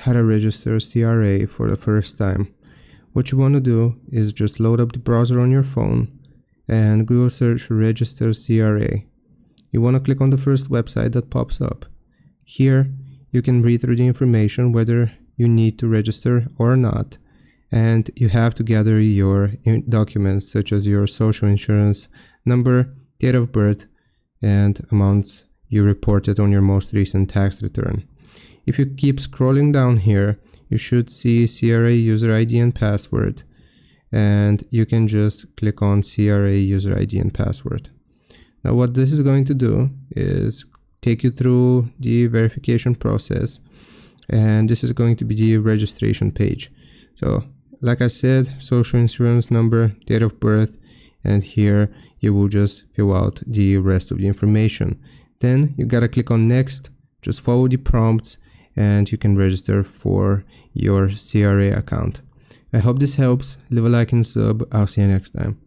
how to register CRA for the first time. What you want to do is just load up the browser on your phone and Google search register CRA. You want to click on the first website that pops up. Here you can read through the information whether you need to register or not, and you have to gather your documents such as your social insurance number, date of birth, and amounts you reported on your most recent tax return. If you keep scrolling down here, you should see CRA user ID and password, and you can just click on CRA user ID and password. Now what this is going to do is take you through the verification process, and this is going to be the registration page. So like I said, social insurance number, date of birth, and here you will just fill out the rest of the information. Then you gotta click on next, just follow the prompts, and you can register for your CRA account. I hope this helps. Leave a like and sub. I'll see you next time.